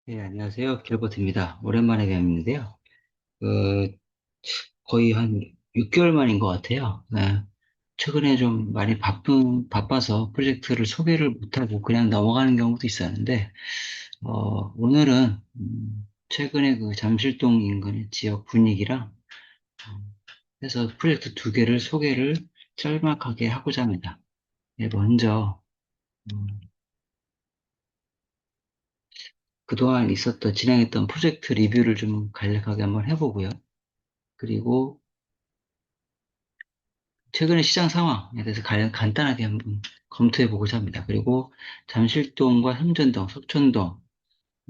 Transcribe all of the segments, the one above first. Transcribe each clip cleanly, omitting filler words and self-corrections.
네, 안녕하세요. 길버트입니다. 오랜만에 뵙는데요. 그, 거의 한 6개월 만인 것 같아요. 네, 최근에 좀 많이 바빠서 프로젝트를 소개를 못하고 그냥 넘어가는 경우도 있었는데, 오늘은, 최근에 그 잠실동 인근의 지역 분위기랑 해서 프로젝트 두 개를 소개를 짤막하게 하고자 합니다. 네, 먼저, 음, 그동안 진행했던 프로젝트 리뷰를 좀 간략하게 한번 해보고요. 그리고 최근의 시장 상황에 대해서 간단하게 한번 검토해 보고자 합니다. 그리고 잠실동과 삼전동, 석촌동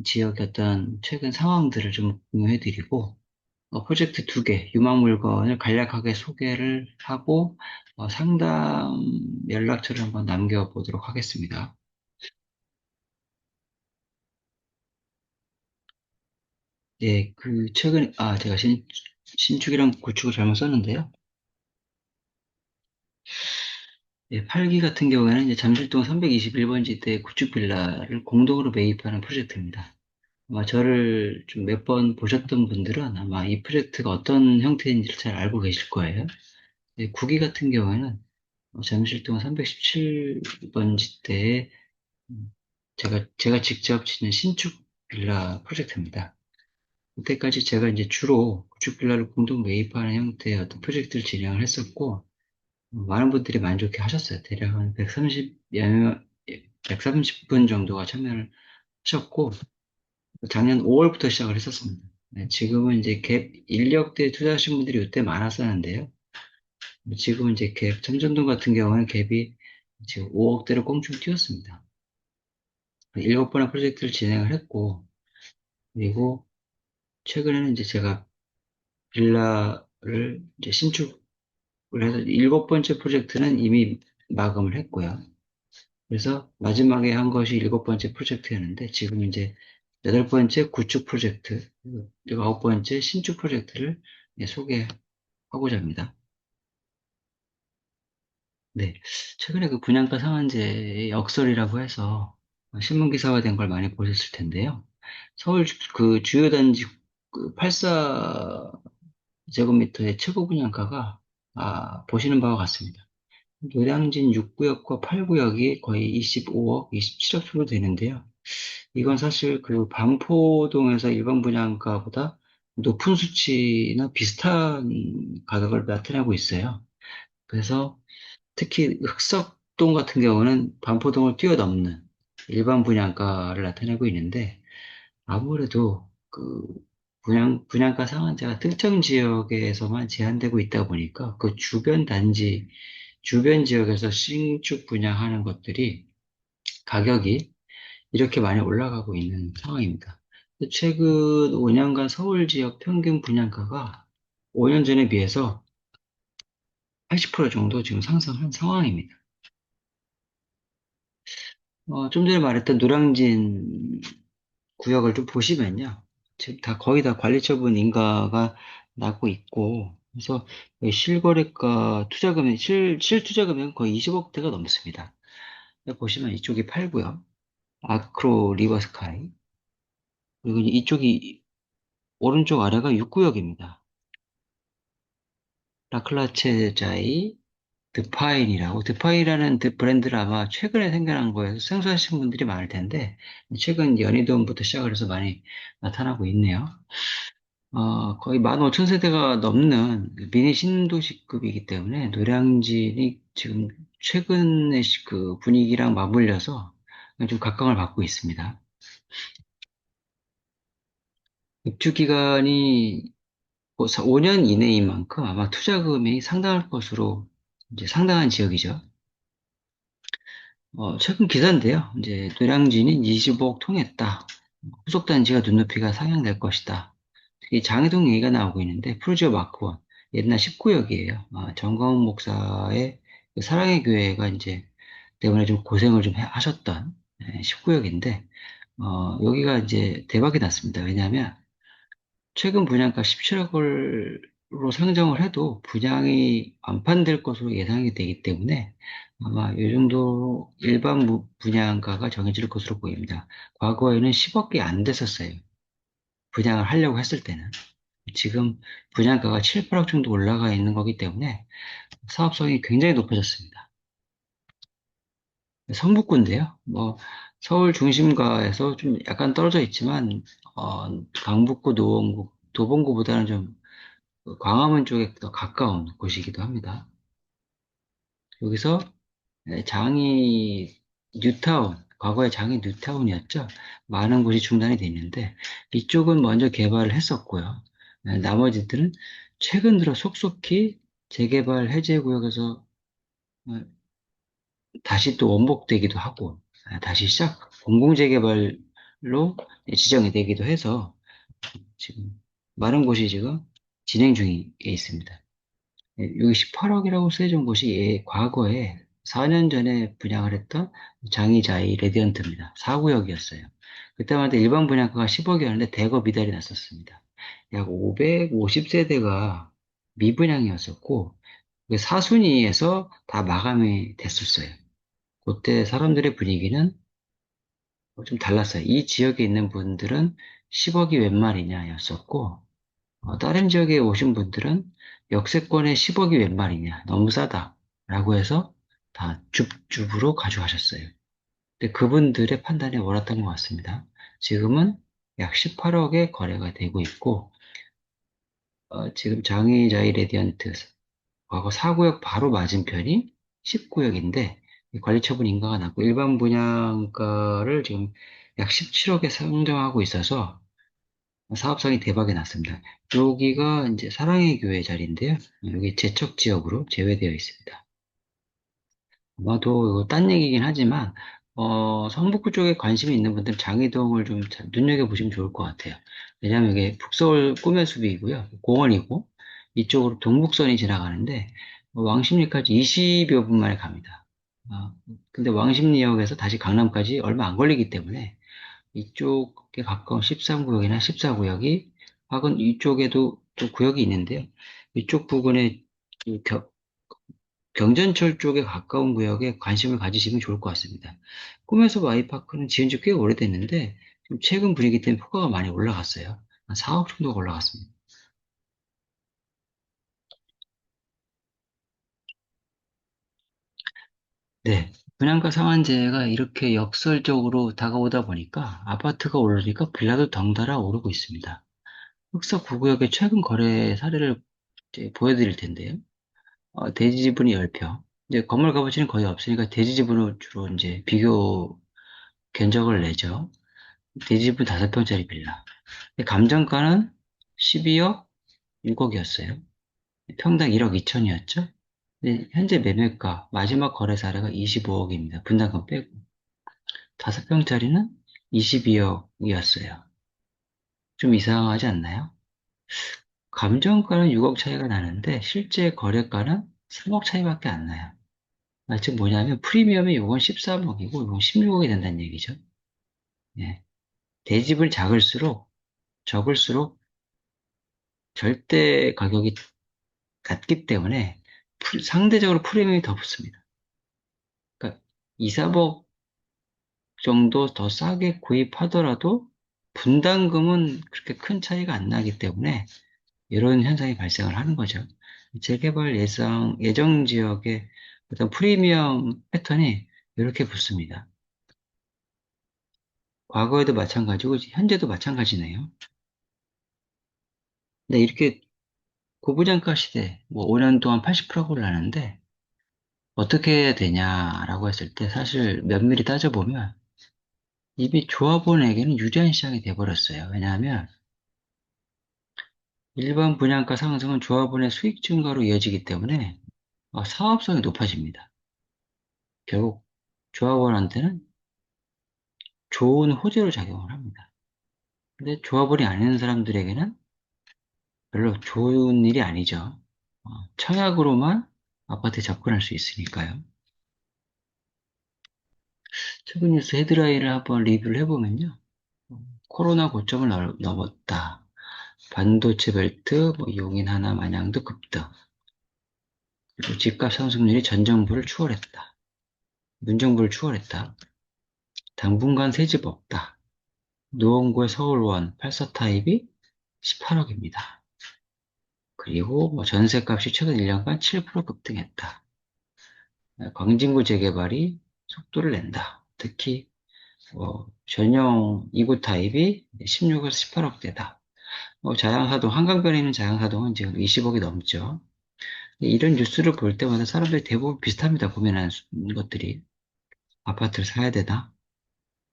지역의 어떤 최근 상황들을 좀 공유해 드리고, 프로젝트 두 개, 유망 물건을 간략하게 소개를 하고, 상담 연락처를 한번 남겨보도록 하겠습니다. 예, 제가 신축이랑 구축을 잘못 썼는데요. 예, 8기 같은 경우에는 이제 잠실동 321번지대 구축 빌라를 공동으로 매입하는 프로젝트입니다. 아마 저를 좀 몇 번 보셨던 분들은 아마 이 프로젝트가 어떤 형태인지를 잘 알고 계실 거예요. 네, 구기 같은 경우에는 잠실동 317번지대에 제가 직접 짓는 신축 빌라 프로젝트입니다. 그때까지 제가 이제 주로 구축 빌라를 공동 매입하는 형태의 어떤 프로젝트를 진행을 했었고, 많은 분들이 만족해 하셨어요. 대략 한 130분 정도가 참여를 하셨고, 작년 5월부터 시작을 했었습니다. 네, 지금은 이제 갭 인력대 투자하신 분들이 이때 많았었는데요. 지금은 이제 갭 삼전동 같은 경우는 갭이 지금 5억대를 꽁충 뛰었습니다. 7번의 프로젝트를 진행을 했고, 그리고 최근에는 이제 제가 빌라를 이제 신축을 해서 7번째 프로젝트는 이미 마감을 했고요. 그래서 마지막에 한 것이 7번째 프로젝트였는데, 지금 이제 8번째 구축 프로젝트, 그리고 9번째 신축 프로젝트를 소개하고자 합니다. 네. 최근에 그 분양가 상한제의 역설이라고 해서 신문 기사화된 걸 많이 보셨을 텐데요. 서울 그 주요 단지 84제곱미터의 최고 분양가가 보시는 바와 같습니다. 노량진 6구역과 8구역이 거의 25억, 27억 정도 되는데요. 이건 사실 그 반포동에서 일반 분양가보다 높은 수치나 비슷한 가격을 나타내고 있어요. 그래서 특히 흑석동 같은 경우는 반포동을 뛰어넘는 일반 분양가를 나타내고 있는데, 아무래도 그 분양가 상한제가 특정 지역에서만 제한되고 있다 보니까 그 주변 지역에서 신축 분양하는 것들이 가격이 이렇게 많이 올라가고 있는 상황입니다. 최근 5년간 서울 지역 평균 분양가가 5년 전에 비해서 80% 정도 지금 상승한 상황입니다. 좀 전에 말했던 노량진 구역을 좀 보시면요. 지금 거의 다 관리처분 인가가 나고 있고, 그래서 실거래가 실투자금액은 거의 20억대가 넘습니다. 보시면 이쪽이 8구역, 아크로 리버스카이, 그리고 이쪽이 오른쪽 아래가 6구역입니다. 라클라체자이, 드파이라는 브랜드를 아마 최근에 생겨난 거에서 생소하신 분들이 많을 텐데, 최근 연희동부터 시작을 해서 많이 나타나고 있네요. 거의 15,000세대가 넘는 미니 신도시급이기 때문에 노량진이 지금 최근의 그 분위기랑 맞물려서 좀 각광을 받고 있습니다. 입주 기간이 5년 이내인 만큼 아마 투자금이 상당할 것으로 이제 상당한 지역이죠. 최근 기사인데요. 이제 노량진이 25억 통했다. 후속단지가 눈높이가 상향될 것이다. 특히 장애동 얘기가 나오고 있는데 프로지오 마크원 옛날 19역이에요. 정광훈 목사의 그 사랑의 교회가 이제 때문에 좀 고생을 좀 하셨던 19역인데 여기가 이제 대박이 났습니다. 왜냐하면 최근 분양가 17억을 상정을 해도 분양이 완판될 것으로 예상이 되기 때문에 아마 이 정도 일반 분양가가 정해질 것으로 보입니다. 과거에는 10억이 안 됐었어요. 분양을 하려고 했을 때는. 지금 분양가가 7, 8억 정도 올라가 있는 거기 때문에 사업성이 굉장히 높아졌습니다. 성북구인데요. 뭐 서울 중심가에서 좀 약간 떨어져 있지만 강북구, 노원구, 도봉구보다는 좀 광화문 쪽에 더 가까운 곳이기도 합니다. 여기서 장이 뉴타운, 과거에 장이 뉴타운이었죠. 많은 곳이 중단이 돼 있는데 이쪽은 먼저 개발을 했었고요. 나머지들은 최근 들어 속속히 재개발 해제 구역에서 어, 다시 또 원복되기도 하고 다시 공공재개발로 지정이 되기도 해서 지금 많은 곳이 지금 진행 중에 있습니다. 여기 18억이라고 쓰여진 곳이 과거에 4년 전에 분양을 했던 장이자이 레디언트입니다. 4구역이었어요. 그때만 해도 일반 분양가가 10억이었는데 대거 미달이 났었습니다. 약 550세대가 미분양이었었고 그 사순위에서 다 마감이 됐었어요. 그때 사람들의 분위기는 좀 달랐어요. 이 지역에 있는 분들은 10억이 웬 말이냐였었고 다른 지역에 오신 분들은 역세권에 10억이 웬 말이냐, 너무 싸다. 라고 해서 다 줍줍으로 가져가셨어요. 근데 그분들의 판단에 옳았던 것 같습니다. 지금은 약 18억에 거래가 되고 있고, 지금 장의자이 레디언트, 과거 4구역 바로 맞은편이 10구역인데, 관리처분 인가가 났고, 일반 분양가를 지금 약 17억에 상정하고 있어서, 사업성이 대박이 났습니다. 여기가 이제 사랑의 교회 자리인데요. 여기 제척 지역으로 제외되어 있습니다. 아마도 이거 딴 얘기긴 하지만, 성북구 쪽에 관심이 있는 분들은 장이동을 좀 잘 눈여겨보시면 좋을 것 같아요. 왜냐하면 이게 북서울 꿈의 숲이고요. 공원이고, 이쪽으로 동북선이 지나가는데, 왕십리까지 20여 분 만에 갑니다. 어, 근데 왕십리역에서 다시 강남까지 얼마 안 걸리기 때문에, 이쪽에 가까운 13구역이나 14구역이, 혹은 이쪽에도 또 구역이 있는데요. 이쪽 부근에 이 경전철 쪽에 가까운 구역에 관심을 가지시면 좋을 것 같습니다. 꿈에서 아이파크는 지은 지 꽤 오래됐는데, 좀 최근 분위기 때문에 호가가 많이 올라갔어요. 한 4억 정도가 올라갔습니다. 네. 분양가 상한제가 이렇게 역설적으로 다가오다 보니까 아파트가 오르니까 빌라도 덩달아 오르고 있습니다. 흑사 9구역의 최근 거래 사례를 이제 보여드릴 텐데요. 대지 지분이 10평. 이제 건물 값어치는 거의 없으니까 대지 지분으로 주로 이제 비교 견적을 내죠. 대지 지분 5평짜리 빌라. 근데 감정가는 12억 6억이었어요. 평당 1억 2천이었죠. 현재 매매가 마지막 거래 사례가 25억입니다. 분담금 빼고. 5평짜리는 22억이었어요. 좀 이상하지 않나요? 감정가는 6억 차이가 나는데 실제 거래가는 3억 차이밖에 안 나요. 즉 뭐냐면 프리미엄이 요건 13억이고 요건 16억이 된다는 얘기죠. 예. 대집을 적을수록 절대 가격이 같기 때문에 상대적으로 프리미엄이 더 붙습니다. 그러니까 2, 3억 정도 더 싸게 구입하더라도 분담금은 그렇게 큰 차이가 안 나기 때문에 이런 현상이 발생을 하는 거죠. 재개발 예정 지역의 어떤 프리미엄 패턴이 이렇게 붙습니다. 과거에도 마찬가지고 현재도 마찬가지네요. 근데 이렇게 고부장가 시대, 뭐 5년 동안 80%가 올라가는데 어떻게 해야 되냐라고 했을 때 사실 면밀히 따져보면 이미 조합원에게는 유리한 시장이 돼버렸어요. 왜냐하면 일반 분양가 상승은 조합원의 수익 증가로 이어지기 때문에 사업성이 높아집니다. 결국 조합원한테는 좋은 호재로 작용을 합니다. 근데 조합원이 아닌 사람들에게는 별로 좋은 일이 아니죠. 청약으로만 아파트에 접근할 수 있으니까요. 최근 뉴스 헤드라인을 한번 리뷰를 해보면요. 코로나 고점을 넘었다. 반도체 벨트, 뭐 용인 하나 마냥도 급등. 그리고 집값 상승률이 전 정부를 추월했다. 문정부를 추월했다. 당분간 새집 없다. 노원구의 서울원 84 타입이 18억입니다. 그리고 뭐 전세값이 최근 1년간 7% 급등했다. 광진구 재개발이 속도를 낸다. 특히 전용 2구 타입이 16에서 18억대다. 자양사동, 한강변에 있는 자양사동은 지금 20억이 넘죠. 이런 뉴스를 볼 때마다 사람들이 대부분 비슷합니다. 고민하는 것들이. 아파트를 사야 되나?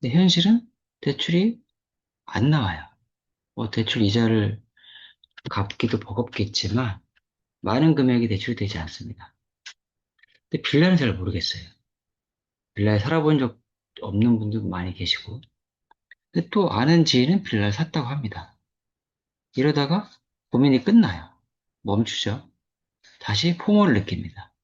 근데 현실은 대출이 안 나와요. 대출 이자를 갚기도 버겁겠지만 많은 금액이 대출되지 않습니다. 근데 빌라는 잘 모르겠어요. 빌라에 살아본 적 없는 분도 많이 계시고, 근데 또 아는 지인은 빌라를 샀다고 합니다. 이러다가 고민이 끝나요. 멈추죠. 다시 포모를 느낍니다.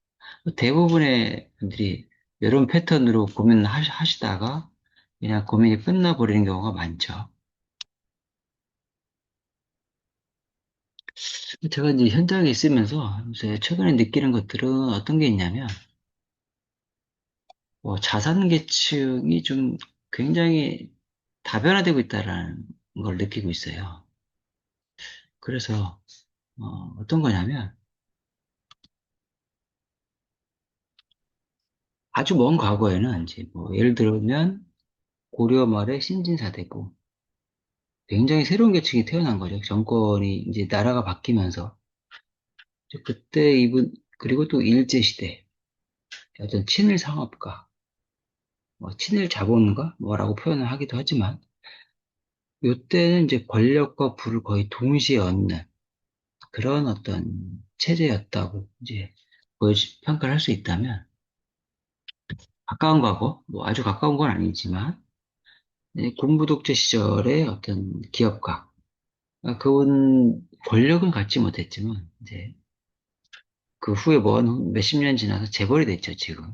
대부분의 분들이 이런 패턴으로 고민을 하시다가 그냥 고민이 끝나버리는 경우가 많죠. 제가 이제 현장에 있으면서 요새 최근에 느끼는 것들은 어떤 게 있냐면, 자산 계층이 좀 굉장히 다변화되고 있다는 걸 느끼고 있어요. 그래서, 어떤 거냐면, 아주 먼 과거에는 이제 뭐 예를 들면 고려 말에 신진사대고 굉장히 새로운 계층이 태어난 거죠. 정권이 이제 나라가 바뀌면서 그때 그리고 또 일제시대 어떤 친일 상업가, 친일 자본가 뭐라고 표현을 하기도 하지만 이때는 이제 권력과 부를 거의 동시에 얻는 그런 어떤 체제였다고 이제 평가를 할 수 있다면 가까운 과거, 뭐 아주 가까운 건 아니지만 군부 독재 시절의 어떤 기업가, 그분 권력은 갖지 못했지만 이제 그 후에 몇십 년 지나서 재벌이 됐죠, 지금.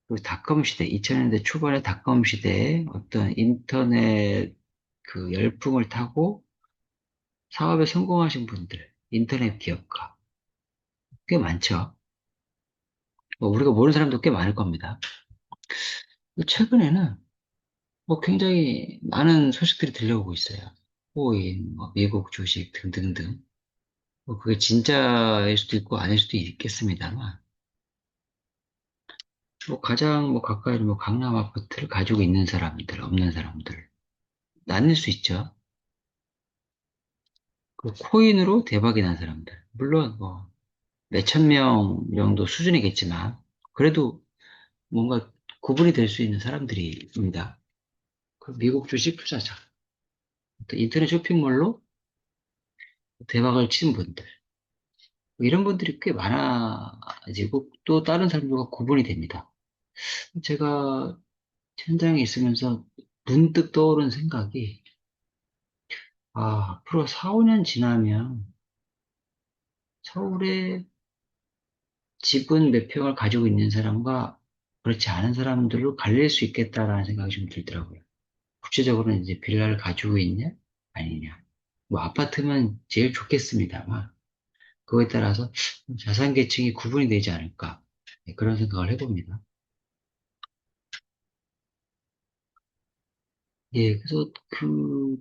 그 닷컴 시대, 2000년대 초반의 닷컴 시대에 어떤 인터넷 그 열풍을 타고 사업에 성공하신 분들, 인터넷 기업가, 꽤 많죠. 우리가 모르는 사람도 꽤 많을 겁니다. 최근에는 굉장히 많은 소식들이 들려오고 있어요. 코인, 미국 주식 등등등. 그게 진짜일 수도 있고 아닐 수도 있겠습니다만, 가장 가까이 강남 아파트를 가지고 있는 사람들, 없는 사람들, 나뉠 수 있죠. 그 코인으로 대박이 난 사람들. 물론 몇천 명 정도 수준이겠지만, 그래도 뭔가 구분이 될 수 있는 사람들이 있습니다. 그 미국 주식 투자자, 또 인터넷 쇼핑몰로 대박을 친 분들. 이런 분들이 꽤 많아지고 또 다른 사람들과 구분이 됩니다. 제가 현장에 있으면서 문득 떠오른 생각이, 앞으로 4, 5년 지나면 서울에 집은 몇 평을 가지고 있는 사람과 그렇지 않은 사람들로 갈릴 수 있겠다라는 생각이 좀 들더라고요. 구체적으로는 이제 빌라를 가지고 있냐, 아니냐. 아파트면 제일 좋겠습니다만, 그거에 따라서 자산 계층이 구분이 되지 않을까. 그런 생각을 해봅니다. 예, 그래서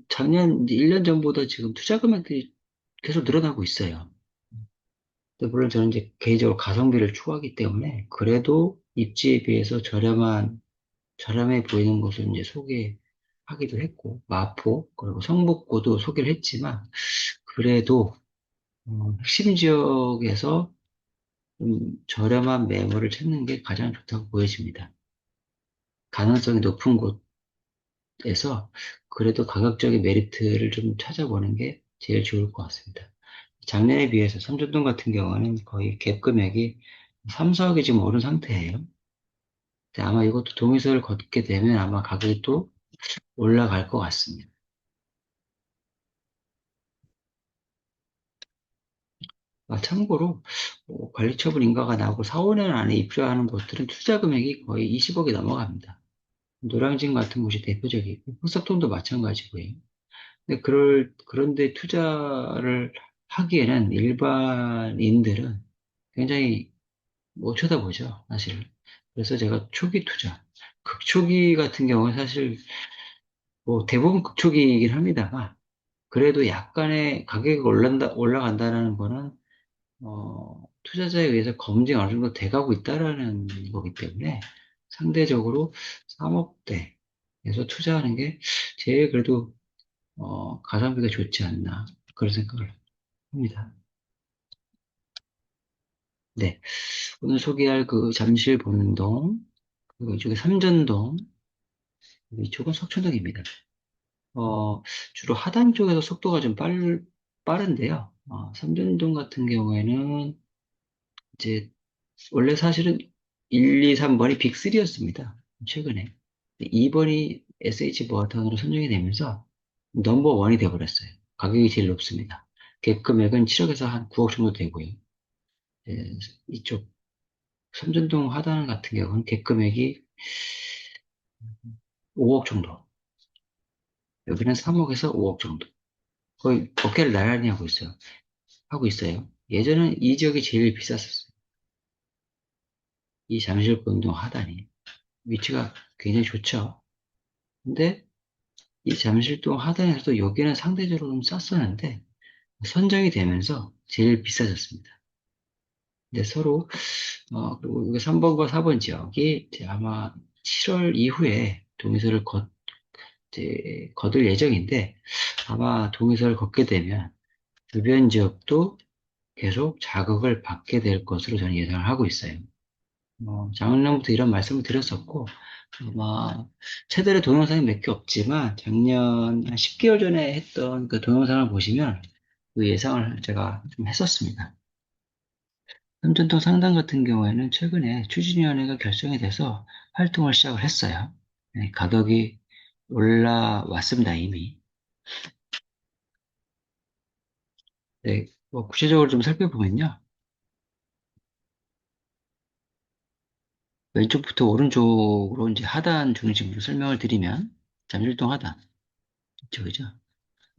작년, 이제 1년 전보다 지금 투자 금액들이 계속 늘어나고 있어요. 근데 물론 저는 이제 개인적으로 가성비를 추구하기 때문에 그래도 입지에 비해서 저렴해 보이는 곳을 이제 소개하기도 했고, 마포, 그리고 성북구도 소개를 했지만, 그래도, 핵심 지역에서 좀 저렴한 매물을 찾는 게 가장 좋다고 보여집니다. 가능성이 높은 곳에서 그래도 가격적인 메리트를 좀 찾아보는 게 제일 좋을 것 같습니다. 작년에 비해서 삼촌동 같은 경우는 거의 갭 금액이 3, 4억이 지금 오른 상태예요. 근데 아마 이것도 동의서를 걷게 되면 아마 가격이 또 올라갈 것 같습니다. 참고로 관리처분 인가가 나고 4, 5년 안에 입주하는 곳들은 투자 금액이 거의 20억이 넘어갑니다. 노량진 같은 곳이 대표적이고 흑석동도 마찬가지고요. 근데 그런데 투자를 하기에는 일반인들은 굉장히 못 쳐다보죠, 사실. 그래서 제가 초기 투자, 극초기 같은 경우는 사실 뭐 대부분 극초기이긴 합니다만, 그래도 약간의 가격이 올라간다는 거는, 투자자에 의해서 검증이 어느 정도 돼가고 있다라는 거기 때문에 상대적으로 3억대에서 투자하는 게 제일 그래도, 가성비가 좋지 않나. 그런 생각을 합니다. 네. 오늘 소개할 그 잠실 본동, 그리고 이쪽에 삼전동, 그리고 이쪽은 석촌동입니다. 어, 주로 하단 쪽에서 속도가 좀 빠른데요. 삼전동 같은 경우에는 이제 원래 사실은 1, 2, 3번이 빅3였습니다. 최근에. 2번이 SH 모아타운으로 선정이 되면서 넘버 원이 돼버렸어요. 가격이 제일 높습니다. 갭 금액은 7억에서 한 9억 정도 되고요. 예, 이쪽 삼전동 하단 같은 경우는 갭 금액이 5억 정도. 여기는 3억에서 5억 정도. 거의 어깨를 나란히 하고 있어요. 하고 있어요. 예전엔 이 지역이 제일 비쌌었어요. 이 잠실권동 하단이. 위치가 굉장히 좋죠. 근데 이 잠실동 하단에서도 여기는 상대적으로 좀 쌌었는데 선정이 되면서 제일 비싸졌습니다. 근데 서로 그리고 이게 3번과 4번 지역이 이제 아마 7월 이후에 동의서를 거둘 예정인데 아마 동의서를 걷게 되면 주변 지역도 계속 자극을 받게 될 것으로 저는 예상을 하고 있어요. 작년부터 이런 말씀을 드렸었고, 아마, 최근에 동영상이 몇 개 없지만, 작년 한 10개월 전에 했던 그 동영상을 보시면, 그 예상을 제가 좀 했었습니다. 삼전동 상당 같은 경우에는 최근에 추진위원회가 결정이 돼서 활동을 시작을 했어요. 네, 가격이 올라왔습니다, 이미. 네, 뭐 구체적으로 좀 살펴보면요. 왼쪽부터 오른쪽으로 이제 하단 중심으로 설명을 드리면, 잠실동 하단. 저기죠.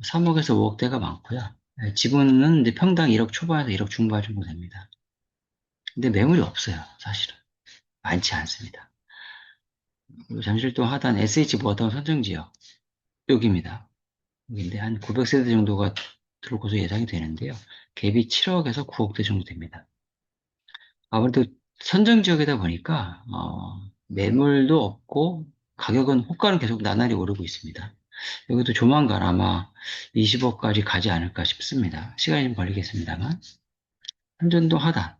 3억에서 5억대가 많고요. 네, 지분은 이제 평당 1억 초반에서 1억 중반 정도 됩니다. 근데 매물이 없어요, 사실은. 많지 않습니다. 그리고 잠실동 하단 SH 모아타운 선정지역, 여기입니다. 여기인데 한 900세대 정도가 들어올 것으로 예상이 되는데요. 갭이 7억에서 9억대 정도 됩니다. 아무래도 선정지역이다 보니까, 매물도 없고, 가격은, 호가는 계속 나날이 오르고 있습니다. 여기도 조만간 아마 20억까지 가지 않을까 싶습니다. 시간이 좀 걸리겠습니다만. 한전도 하단.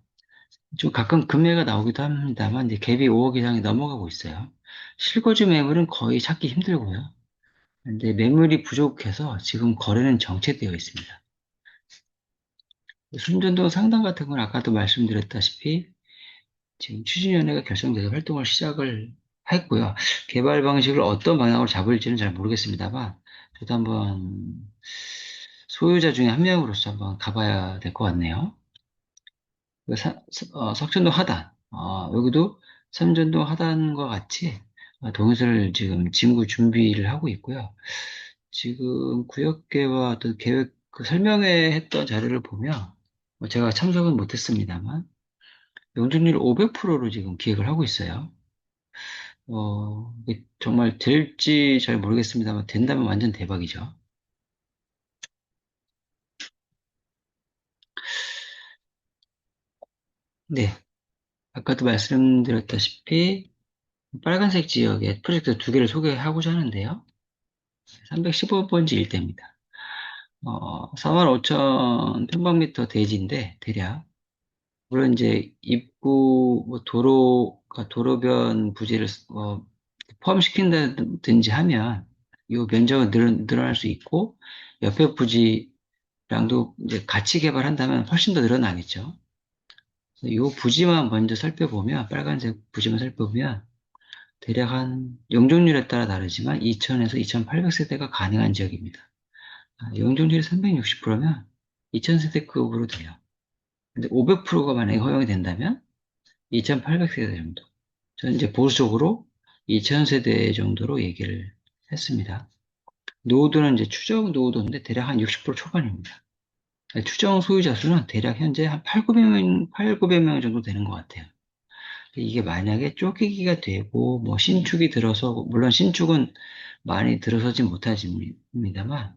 좀 가끔 금매가 나오기도 합니다만, 이제 갭이 5억 이상이 넘어가고 있어요. 실거주 매물은 거의 찾기 힘들고요. 근데 매물이 부족해서 지금 거래는 정체되어 있습니다. 순전도 상단 같은 건 아까도 말씀드렸다시피 지금 추진위원회가 결성돼서 활동을 시작을 했고요. 개발 방식을 어떤 방향으로 잡을지는 잘 모르겠습니다만, 저도 한번 소유자 중에 한 명으로서 한번 가봐야 될 것 같네요. 그 석천동 하단, 여기도 삼전동 하단과 같이 동의서를 지금 진구 준비를 하고 있고요. 지금 구역계와 어떤 계획 그 설명회 했던 자료를 보면 뭐 제가 참석은 못했습니다만 용적률 500%로 지금 기획을 하고 있어요. 이게 정말 될지 잘 모르겠습니다만 된다면 완전 대박이죠. 네, 아까도 말씀드렸다시피 빨간색 지역에 프로젝트 두 개를 소개하고자 하는데요. 315번지 일대입니다. 4만 5천 평방미터 대지인데, 대략. 물론 이제 입구, 뭐 도로변 부지를, 포함시킨다든지 하면, 이 면적은 늘어날 수 있고, 옆에 부지랑도 이제 같이 개발한다면 훨씬 더 늘어나겠죠. 이 부지만 먼저 살펴보면, 빨간색 부지만 살펴보면, 대략 한, 용적률에 따라 다르지만, 2천에서 2,800세대가 가능한 지역입니다. 용적률이 360%면 2000세대급으로 돼요. 근데 500%가 만약에 허용이 된다면 2800세대 정도. 저는 이제 보수적으로 2000세대 정도로 얘기를 했습니다. 노후도는 이제 추정 노후도인데 대략 한 60% 초반입니다. 추정 소유자 수는 대략 현재 한 8, 900명, 8, 900명 정도 되는 것 같아요. 이게 만약에 쪼개기가 되고, 뭐, 신축이 들어서, 물론 신축은 많이 들어서진 못하십니다만,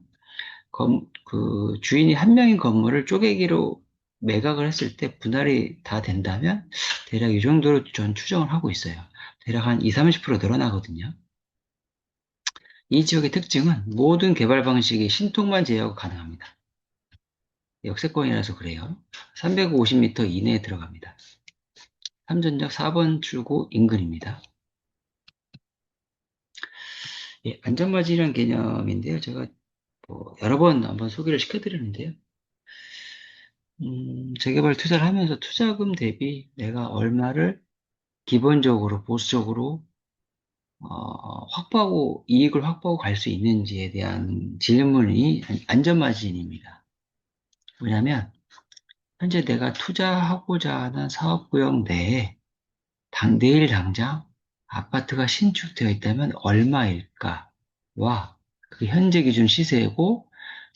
주인이 한 명인 건물을 쪼개기로 매각을 했을 때 분할이 다 된다면, 대략 이 정도로 전 추정을 하고 있어요. 대략 한 2, 30% 늘어나거든요. 이 지역의 특징은 모든 개발 방식이 신통만 제어가 가능합니다. 역세권이라서 그래요. 350m 이내에 들어갑니다. 삼전역 4번 출구 인근입니다. 예, 안전마진이라는 개념인데요. 제가 뭐 여러 번 한번 소개를 시켜드렸는데요. 재개발 투자를 하면서 투자금 대비 내가 얼마를 기본적으로 보수적으로 확보하고 이익을 확보하고 갈 수 있는지에 대한 질문이 안전마진입니다. 왜냐하면 현재 내가 투자하고자 하는 사업구역 내에 내일 당장 아파트가 신축되어 있다면 얼마일까와 그 현재 기준 시세고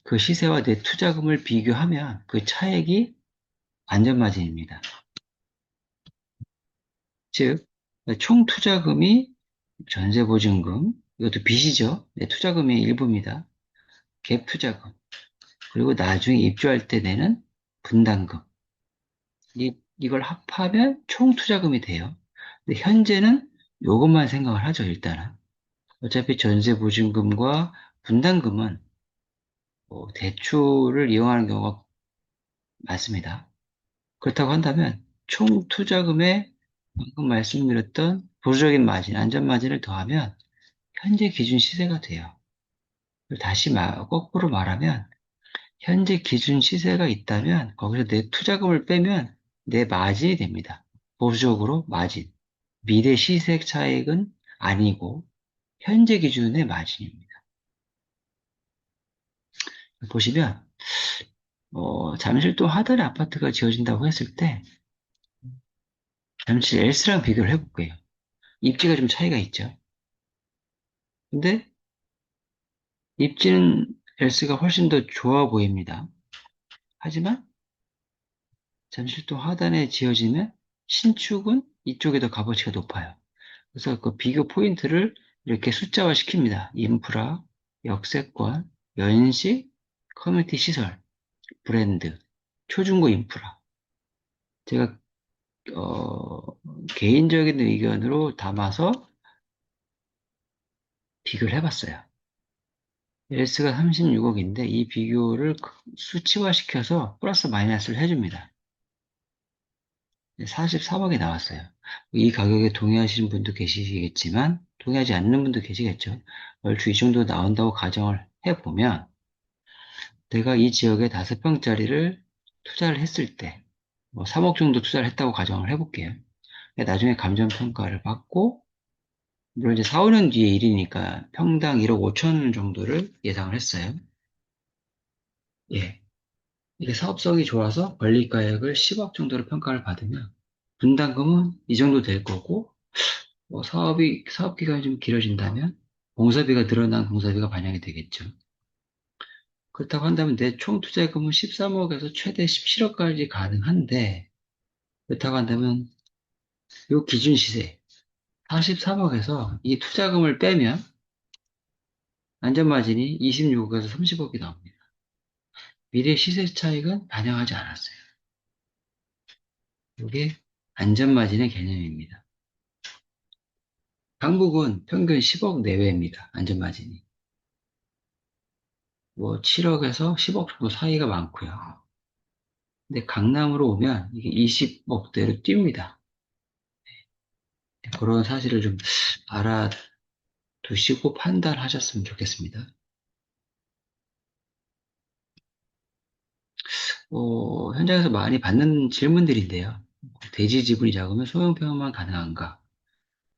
그 시세와 내 투자금을 비교하면 그 차액이 안전마진입니다. 즉, 총 투자금이 전세보증금, 이것도 빚이죠. 내 투자금의 일부입니다. 갭 투자금, 그리고 나중에 입주할 때 내는 분담금. 이걸 합하면 총 투자금이 돼요. 근데 현재는 이것만 생각을 하죠, 일단은. 어차피 전세보증금과 분담금은 뭐 대출을 이용하는 경우가 많습니다. 그렇다고 한다면 총 투자금에 방금 말씀드렸던 보수적인 마진, 안전 마진을 더하면 현재 기준 시세가 돼요. 거꾸로 말하면 현재 기준 시세가 있다면 거기서 내 투자금을 빼면 내 마진이 됩니다. 보수적으로 마진. 미래 시세 차익은 아니고 현재 기준의 마진입니다. 보시면 잠실도 하단에 아파트가 지어진다고 했을 때 잠실 S랑 비교를 해볼게요. 입지가 좀 차이가 있죠. 근데 입지는 S가 훨씬 더 좋아 보입니다. 하지만 잠실도 하단에 지어지면 신축은 이쪽에 더 값어치가 높아요. 그래서 그 비교 포인트를 이렇게 숫자화 시킵니다. 인프라, 역세권, 연식, 커뮤니티 시설, 브랜드, 초중고 인프라. 제가 어, 개인적인 의견으로 담아서 비교를 해봤어요. LS가 36억인데 이 비교를 수치화시켜서 플러스 마이너스를 해줍니다. 43억이 나왔어요. 이 가격에 동의하시는 분도 계시겠지만 동의하지 않는 분도 계시겠죠. 얼추 이 정도 나온다고 가정을 해보면 내가 이 지역에 5평짜리를 투자를 했을 때 뭐 3억 정도 투자를 했다고 가정을 해볼게요. 나중에 감정평가를 받고 물론 이제 4, 5년 뒤에 일이니까 평당 1억 5천 정도를 예상을 했어요. 예. 이게 사업성이 좋아서 권리가액을 10억 정도로 평가를 받으면 분담금은 이 정도 될 거고, 뭐 사업 기간이 좀 길어진다면 공사비가 늘어난 공사비가 반영이 되겠죠. 그렇다고 한다면 내 총 투자금은 13억에서 최대 17억까지 가능한데, 그렇다고 한다면 이 기준 시세 43억에서 이 투자금을 빼면 안전마진이 26억에서 30억이 나옵니다. 미래 시세 차익은 반영하지 않았어요. 이게 안전마진의 개념입니다. 강북은 평균 10억 내외입니다. 안전마진이. 뭐 7억에서 10억 정도 사이가 많고요. 근데 강남으로 오면 이게 20억대로 뜁니다. 그런 사실을 좀 알아두시고 판단하셨으면 좋겠습니다. 현장에서 많이 받는 질문들인데요. 대지 지분이 작으면 소형 폐업만 가능한가?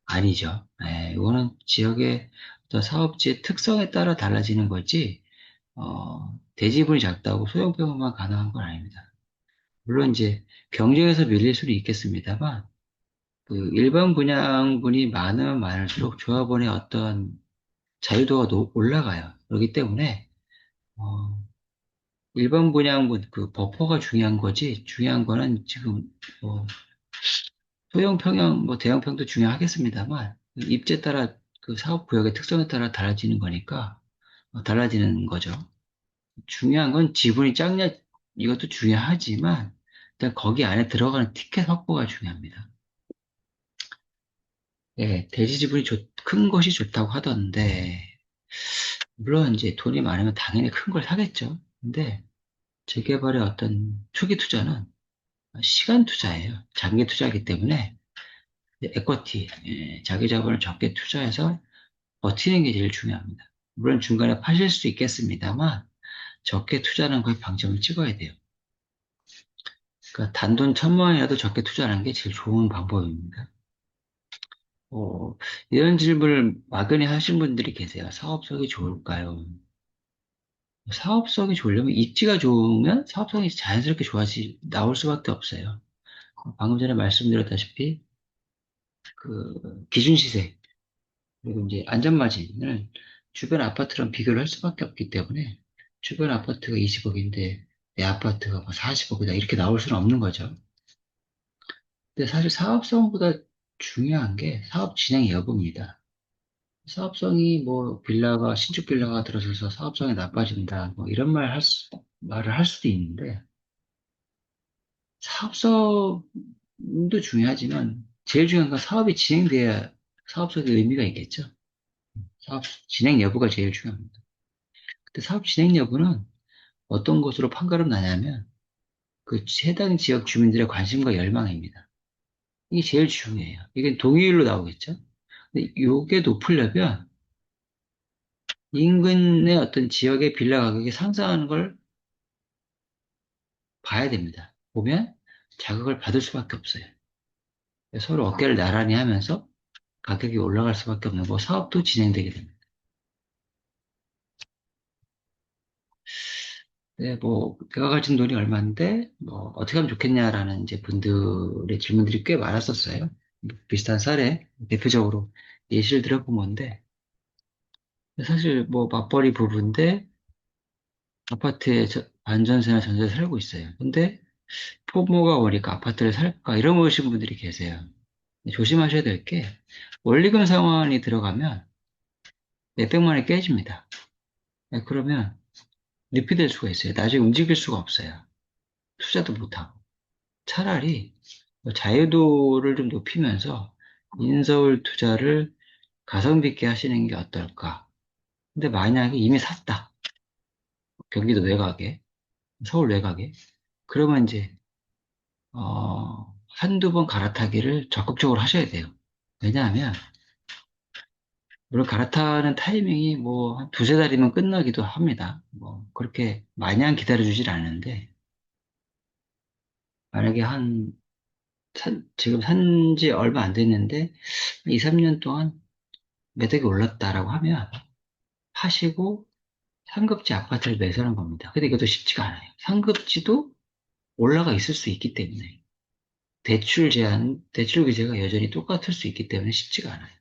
아니죠. 네, 이거는 지역의 어떤 사업지의 특성에 따라 달라지는 거지, 대지분이 작다고 소형 폐업만 가능한 건 아닙니다. 물론 이제 경쟁에서 밀릴 수는 있겠습니다만, 그 일반 분양분이 많으면 많을수록 조합원의 어떤 자유도가 올라가요. 그렇기 때문에, 어, 일반 분양분 그 버퍼가 중요한 거지, 중요한 거는 지금, 뭐, 소형 평형, 뭐 대형 평도 중요하겠습니다만, 입지에 따라 그 사업 구역의 특성에 따라 달라지는 거니까, 달라지는 거죠. 중요한 건 지분이 작냐, 이것도 중요하지만, 일단 거기 안에 들어가는 티켓 확보가 중요합니다. 예, 대지 지분이 큰 것이 좋다고 하던데, 물론 이제 돈이 많으면 당연히 큰 걸 사겠죠. 근데 재개발의 어떤 초기 투자는 시간 투자예요. 장기 투자이기 때문에 에쿼티, 자기 자본을 적게 투자해서 버티는 게 제일 중요합니다. 물론 중간에 파실 수 있겠습니다만 적게 투자하는 거에 방점을 찍어야 돼요. 그러니까 단돈 1,000만 원이라도 적게 투자하는 게 제일 좋은 방법입니다. 어, 이런 질문을 막연히 하신 분들이 계세요. 사업성이 좋을까요? 사업성이 좋으려면 입지가 좋으면 사업성이 자연스럽게 나올 수밖에 없어요. 방금 전에 말씀드렸다시피 그 기준 시세 그리고 이제 안전마진을 주변 아파트랑 비교를 할 수밖에 없기 때문에 주변 아파트가 20억인데 내 아파트가 뭐 40억이다 이렇게 나올 수는 없는 거죠. 근데 사실 사업성보다 중요한 게 사업 진행 여부입니다. 사업성이 뭐 빌라가 신축 빌라가 들어서서 사업성이 나빠진다 뭐 이런 말을 할 수도 있는데 사업성도 중요하지만 제일 중요한 건 사업이 진행돼야 사업성의 의미가 있겠죠. 사업 진행 여부가 제일 중요합니다. 근데 사업 진행 여부는 어떤 것으로 판가름 나냐면 그 해당 지역 주민들의 관심과 열망입니다. 이게 제일 중요해요. 이게 동의율로 나오겠죠. 근데 이게 높으려면 인근의 어떤 지역의 빌라 가격이 상승하는 걸 봐야 됩니다. 보면 자극을 받을 수밖에 없어요. 서로 어깨를 나란히 하면서 가격이 올라갈 수밖에 없는 뭐 사업도 진행되게 됩니다. 네, 뭐 내가 가진 돈이 얼마인데 뭐 어떻게 하면 좋겠냐라는 이제 분들의 질문들이 꽤 많았었어요. 비슷한 사례 대표적으로 예시를 들어본 건데 사실 뭐 맞벌이 부부인데 아파트에 반전세나 전세 살고 있어요. 근데 포모가 오니까 아파트를 살까 이런 보신 분들이 계세요. 조심하셔야 될 게 원리금 상환이 들어가면 몇백만 원이 깨집니다. 네, 그러면 리피될 수가 있어요. 나중에 움직일 수가 없어요. 투자도 못하고. 차라리 자유도를 좀 높이면서 인서울 투자를 가성비 있게 하시는 게 어떨까. 근데 만약에 이미 샀다. 경기도 외곽에, 서울 외곽에. 그러면 이제, 한두 번 갈아타기를 적극적으로 하셔야 돼요. 왜냐하면, 물론 갈아타는 타이밍이 뭐, 한 두세 달이면 끝나기도 합니다. 뭐, 그렇게 마냥 기다려주질 않는데, 만약에 지금 산지 얼마 안 됐는데, 2, 3년 동안 매덕이 올랐다라고 하면, 파시고 상급지 아파트를 매수하는 겁니다. 근데 이것도 쉽지가 않아요. 상급지도 올라가 있을 수 있기 때문에. 대출 규제가 여전히 똑같을 수 있기 때문에 쉽지가 않아요.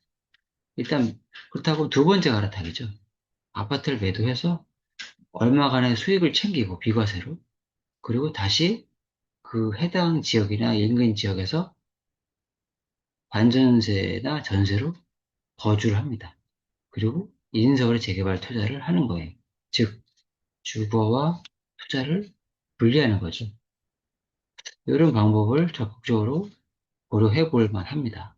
일단, 그렇다고 두 번째 갈아타기죠. 아파트를 매도해서 얼마간의 수익을 챙기고, 비과세로. 그리고 다시 그 해당 지역이나 인근 지역에서 반전세나 전세로 거주를 합니다. 그리고 인서울의 재개발 투자를 하는 거예요. 즉, 주거와 투자를 분리하는 거죠. 이런 방법을 적극적으로 고려해 볼 만합니다.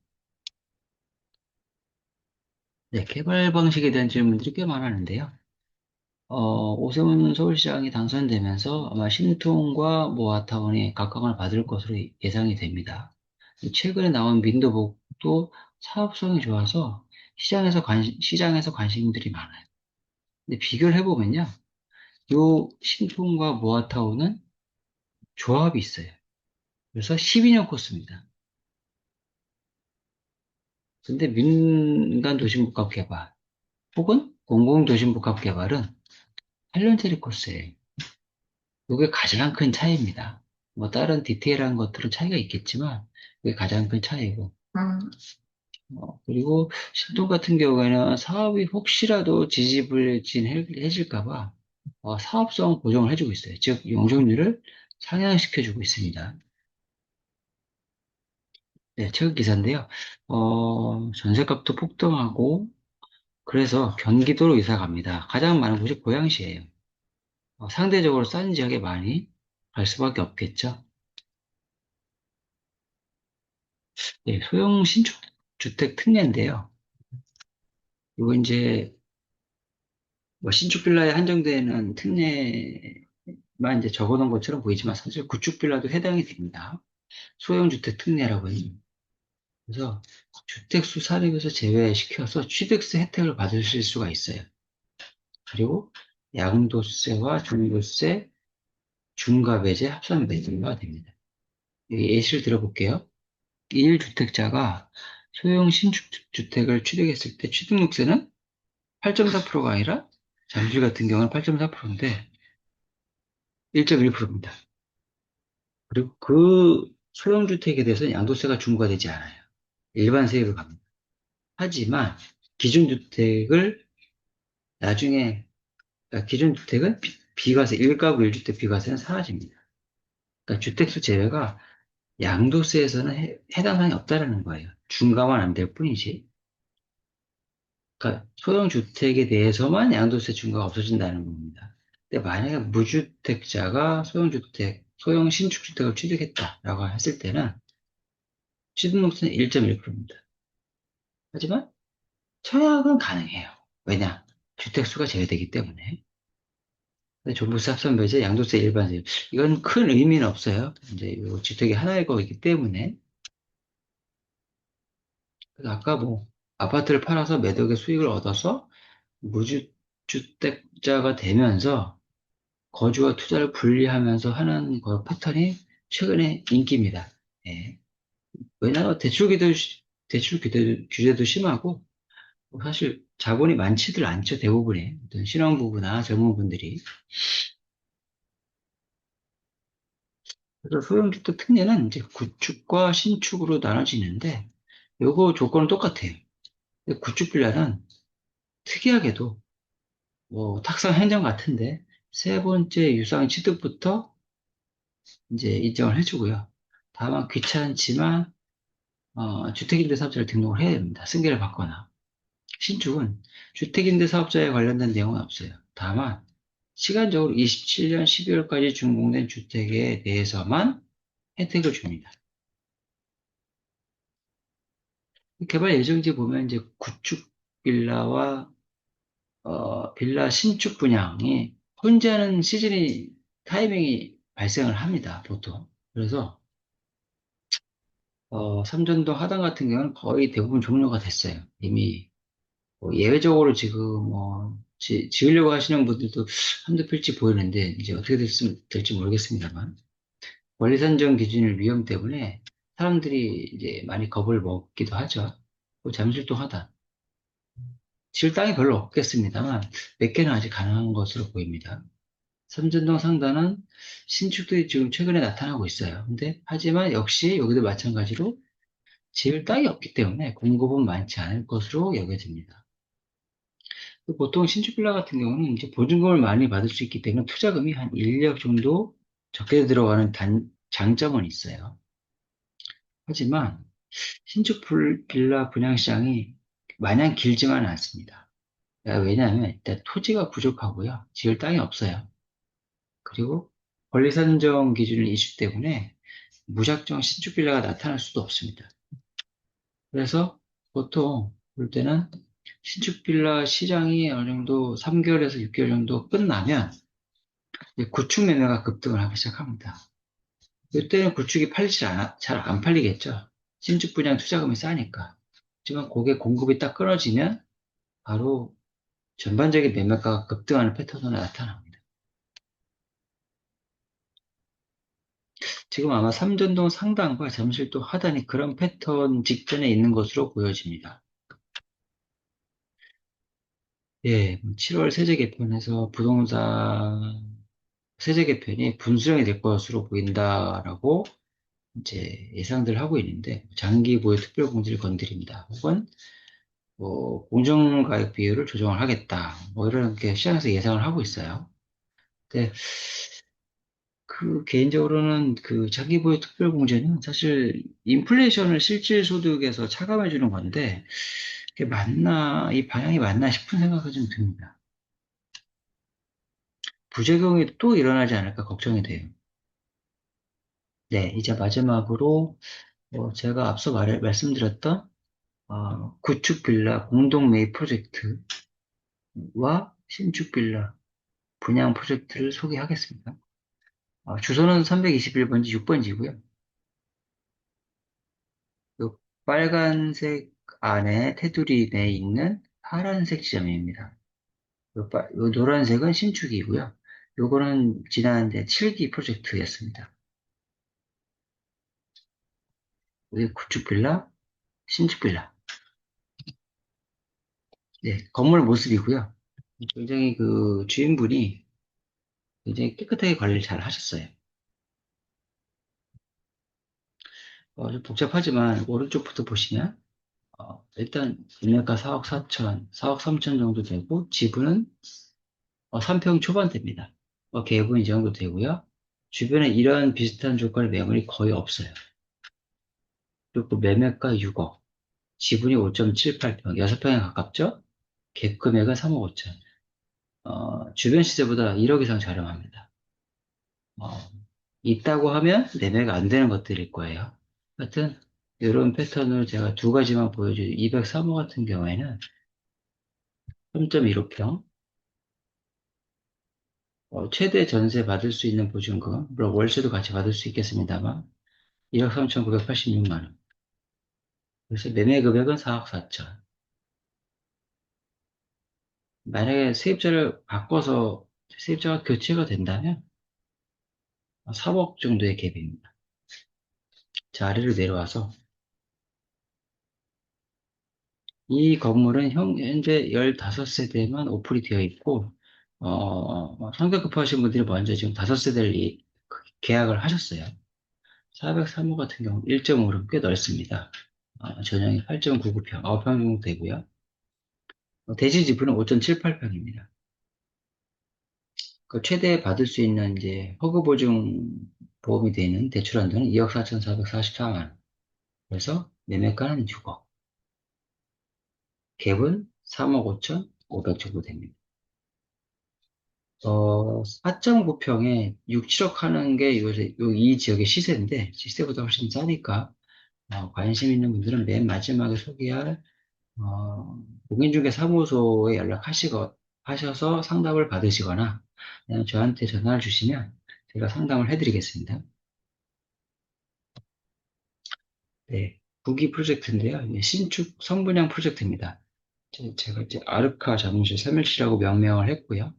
네, 개발 방식에 대한 질문들이 꽤 많았는데요. 오세훈 서울시장이 당선되면서 아마 신통과 모아타운이 각광을 받을 것으로 예상이 됩니다. 최근에 나온 민도복도 사업성이 좋아서 시장에서 관심들이 많아요. 근데 비교를 해보면요. 요 신통과 모아타운은 조합이 있어요. 그래서 12년 코스입니다. 근데 민간 도시복합 개발 혹은 공공도시복합 개발은 8년짜리 코스예요. 이게 가장 큰 차이입니다. 뭐 다른 디테일한 것들은 차이가 있겠지만 이게 가장 큰 차이고 그리고 신동 같은 경우에는 사업이 혹시라도 지지부진해질까 봐 사업성 보정을 해주고 있어요. 즉, 용적률을 상향시켜주고 있습니다. 네, 최근 기사인데요. 전셋값도 폭등하고, 그래서 경기도로 이사 갑니다. 가장 많은 곳이 고양시예요. 상대적으로 싼 지역에 많이 갈 수밖에 없겠죠. 네, 소형 신축 주택 특례인데요. 이거 이제 뭐 신축 빌라에 한정되는 특례만 이제 적어놓은 것처럼 보이지만 사실 구축 빌라도 해당이 됩니다. 소형 주택 특례라고 해요. 그래서 주택수 사립에서 제외시켜서 취득세 혜택을 받으실 수가 있어요. 그리고 양도세와 종부세, 중과배제, 합산배제가 됩니다. 여기 예시를 들어볼게요. 1주택자가 소형 신축주택을 취득했을 때 취득세 는 8.4%가 아니라 잠실 같은 경우는 8.4%인데 1.1%입니다. 그리고 그 소형 주택에 대해서는 양도세가 중과되지 않아요. 일반 세율로 갑니다. 하지만 기준 주택을 나중에 그러니까 기준 주택은 비과세 1가구 1주택 비과세는 사라집니다. 그러니까 주택수 제외가 양도세에서는 해당 사항이 없다라는 거예요. 중과만 안 될 뿐이지. 그러니까 소형 주택에 대해서만 양도세 중과가 없어진다는 겁니다. 근데 만약에 무주택자가 소형 신축주택을 취득했다라고 했을 때는 취득세 1.1%입니다. 하지만 청약은 가능해요. 왜냐? 주택수가 제외되기 때문에. 근데 종부세 합산배제, 양도세 일반세 이건 큰 의미는 없어요. 이제 이 주택이 하나일 거기 때문에. 그래서 아까 뭐 아파트를 팔아서 매덕의 수익을 얻어서 무주택자가 되면서 거주와 투자를 분리하면서 하는 그 패턴이 최근에 인기입니다. 예. 왜냐하면 규제도 심하고 사실 자본이 많지들 않죠. 대부분의 어떤 신혼부부나 젊은분들이. 그래서 소형주택 특례는 이제 구축과 신축으로 나눠지는데 요거 조건은 똑같아요. 근데 구축 빌라는 특이하게도 뭐 탁상 행정 같은데 세 번째 유상 취득부터 이제 인정을 해주고요. 다만 귀찮지만 주택임대사업자를 등록을 해야 됩니다. 승계를 받거나. 신축은 주택임대사업자에 관련된 내용은 없어요. 다만 시간적으로 27년 12월까지 준공된 주택에 대해서만 혜택을 줍니다. 개발 예정지 보면 이제 구축 빌라와 빌라 신축 분양이 혼재하는 타이밍이 발생을 합니다, 보통. 그래서 삼전동 하단 같은 경우는 거의 대부분 종료가 됐어요. 이미 뭐 예외적으로 지금 지으려고 하시는 분들도 한두 필지 보이는데 이제 어떻게 될지 모르겠습니다만 원리 산정 기준일 위험 때문에 사람들이 이제 많이 겁을 먹기도 하죠. 뭐 잠실동 하단 지을 땅이 별로 없겠습니다만 몇 개는 아직 가능한 것으로 보입니다. 삼전동 상단은 신축들이 지금 최근에 나타나고 있어요. 근데 하지만 역시 여기도 마찬가지로 지을 땅이 없기 때문에 공급은 많지 않을 것으로 여겨집니다. 보통 신축 빌라 같은 경우는 이제 보증금을 많이 받을 수 있기 때문에 투자금이 한 1억 정도 적게 들어가는 장점은 있어요. 하지만 빌라 분양 시장이 마냥 길지만은 않습니다. 왜냐하면 일단 토지가 부족하고요. 지을 땅이 없어요. 그리고 권리 산정 기준을 이슈 때문에 무작정 신축 빌라가 나타날 수도 없습니다. 그래서 보통 볼 때는 신축 빌라 시장이 어느 정도 3개월에서 6개월 정도 끝나면 이제 구축 매매가 급등을 하기 시작합니다. 이때는 구축이 잘 안 팔리겠죠. 신축 분양 투자금이 싸니까. 하지만 고객 공급이 딱 끊어지면 바로 전반적인 매매가가 급등하는 패턴으로 나타납니다. 지금 아마 삼전동 상단과 잠실동 하단이 그런 패턴 직전에 있는 것으로 보여집니다. 예, 7월 세제 개편에서 부동산 세제 개편이 분수령이 될 것으로 보인다라고 이제 예상들 하고 있는데, 장기 보유 특별 공제를 건드린다. 혹은 뭐 공정가액 비율을 조정을 하겠다. 뭐 이런 게 시장에서 예상을 하고 있어요. 근데 그 개인적으로는 그 장기 보유 특별 공제는 사실 인플레이션을 실질 소득에서 차감해 주는 건데, 이게 맞나, 이 방향이 맞나 싶은 생각이 좀 듭니다. 부작용이 또 일어나지 않을까 걱정이 돼요. 네, 이제 마지막으로 제가 앞서 말씀드렸던 구축 빌라 공동 매입 프로젝트와 신축 빌라 분양 프로젝트를 소개하겠습니다. 주소는 321번지 6번지고요. 요 빨간색 안에 테두리 내에 있는 파란색 지점입니다. 요 노란색은 신축이고요. 요거는 지난해 7기 프로젝트였습니다. 여기 구축 빌라, 신축 빌라. 네, 건물 모습이고요. 굉장히 그 주인분이 굉장히 깨끗하게 관리를 잘 하셨어요. 좀 복잡하지만 오른쪽부터 보시면 일단 분양가 4억 4천, 4억 3천 정도 되고 지분은 3평 초반대입니다. 계획은 이 정도 되고요. 주변에 이런 비슷한 조건의 매물이 거의 없어요. 그리고 매매가 6억, 지분이 5.78평, 6평에 가깝죠? 갭 금액은 3억 5천. 주변 시세보다 1억 이상 저렴합니다. 어, 있다고 하면 매매가 안 되는 것들일 거예요. 하여튼 이런 패턴을 제가 두 가지만 보여줘요. 203호 같은 경우에는 3.15평, 최대 전세 받을 수 있는 보증금, 물론 월세도 같이 받을 수 있겠습니다만 1억 3,986만 원. 그래서 매매 금액은 4억 4천. 만약에 세입자를 바꿔서 세입자가 교체가 된다면 3억 정도의 갭입니다. 자, 아래로 내려와서 이 건물은 현재 15세대만 오플이 되어 있고, 성격 급하신 분들이 먼저 지금 5세대를 계약을 하셨어요. 403호 같은 경우 1.5로 꽤 넓습니다. 전용이 8.99평, 9평 정도 되고요. 대지 지분은 5.78평입니다. 그 최대 받을 수 있는 이제 허그 보증 보험이 되는 대출 한도는 2억 4,444만 원. 그래서 매매가는 6억, 갭은 3억 5천 5백 정도 됩니다. 4.9평에 6, 7억 하는 게 요새 이 지역의 시세인데, 시세보다 훨씬 싸니까, 관심 있는 분들은 맨 마지막에 소개할, 공인중개사무소에 하셔서 상담을 받으시거나, 그냥 저한테 전화를 주시면 제가 상담을 해드리겠습니다. 네. 부기 프로젝트인데요. 이게 신축 성분양 프로젝트입니다. 제가 이제 아르카 자문실 3일치라고 명명을 했고요.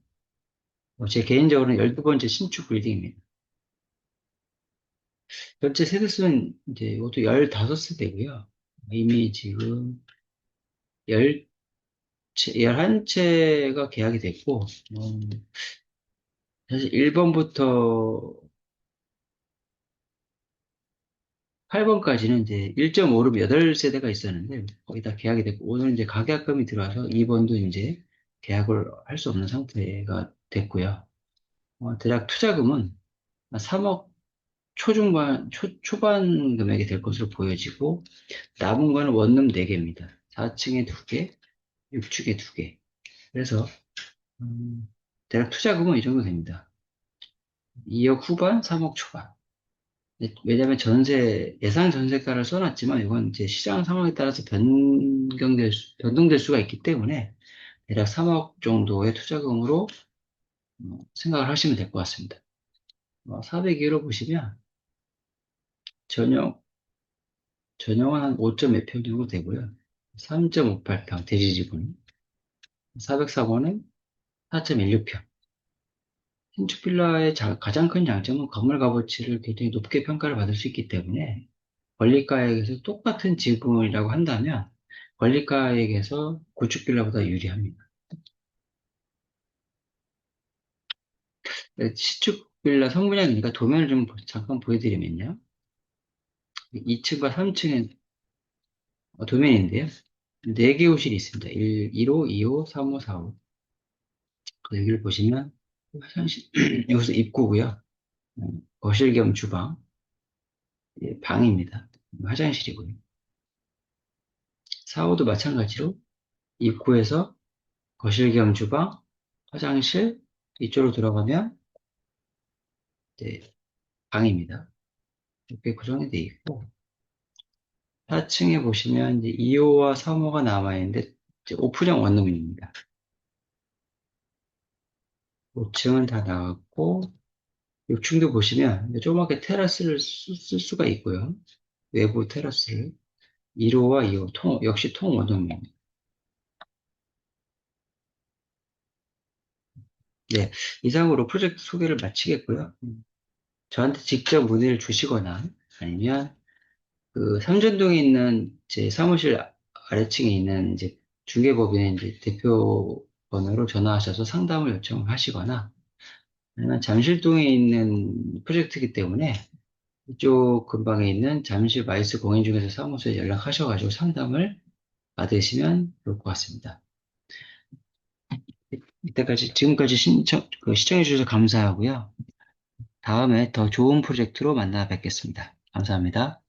제 개인적으로는 12번째 신축 빌딩입니다. 전체 세대수는 이제 이것도 15세대고요. 이미 지금 11채가 계약이 됐고, 사실 1번부터 8번까지는 이제 1.5룸 8세대가 있었는데, 거의 다 계약이 됐고, 오늘 이제 가계약금이 들어와서 2번도 이제 계약을 할 수 없는 상태가 됐고요. 대략 투자금은 3억 초반 금액이 될 것으로 보여지고, 남은 거는 원룸 4개입니다. 4층에 2개, 6층에 2개. 그래서, 대략 투자금은 이 정도 됩니다. 2억 후반, 3억 초반. 왜냐하면 예상 전세가를 써놨지만, 이건 이제 시장 상황에 따라서 변동될 수가 있기 때문에, 대략 3억 정도의 투자금으로 생각을 하시면 될 것 같습니다. 402로 보시면, 전용, 전용은 한 5점 몇 평 정도 되고요. 3.58평 대지지분. 404번은 4.16평. 신축 빌라의 가장 큰 장점은 건물 값어치를 굉장히 높게 평가를 받을 수 있기 때문에 권리가액에서 똑같은 지분이라고 한다면 권리가액에서 구축 빌라보다 유리합니다. 신축 빌라 성분양이니까 도면을 좀 잠깐 보여드리면요. 2층과 3층에 도면인데요. 4개 호실이 있습니다. 1호, 2호, 3호, 4호. 여기를 보시면 화장실, 여기서 입구고요. 거실 겸 주방, 예, 방입니다. 화장실이고요. 4호도 마찬가지로 입구에서 거실 겸 주방, 화장실, 이쪽으로 들어가면 이제 방입니다. 이렇게 구성이 되어 있고, 4층에 보시면 이제 2호와 3호가 남아있는데, 이제 오픈형 원룸입니다. 5층은 다 나왔고, 6층도 보시면 조그맣게 테라스를 쓸 수가 있고요. 외부 테라스를. 1호와 2호, 역시 통원룸입니다. 네, 이상으로 프로젝트 소개를 마치겠고요. 저한테 직접 문의를 주시거나 아니면 그 삼전동에 있는 제 사무실 아래층에 있는 이제 중개법인의 이제 대표 번호로 전화하셔서 상담을 요청하시거나 아니면 잠실동에 있는 프로젝트이기 때문에 이쪽 근방에 있는 잠실 마이스 공인중개사 사무소에 연락하셔가지고 상담을 받으시면 좋을 것 같습니다. 지금까지 시청해 주셔서 감사하고요. 다음에 더 좋은 프로젝트로 만나 뵙겠습니다. 감사합니다.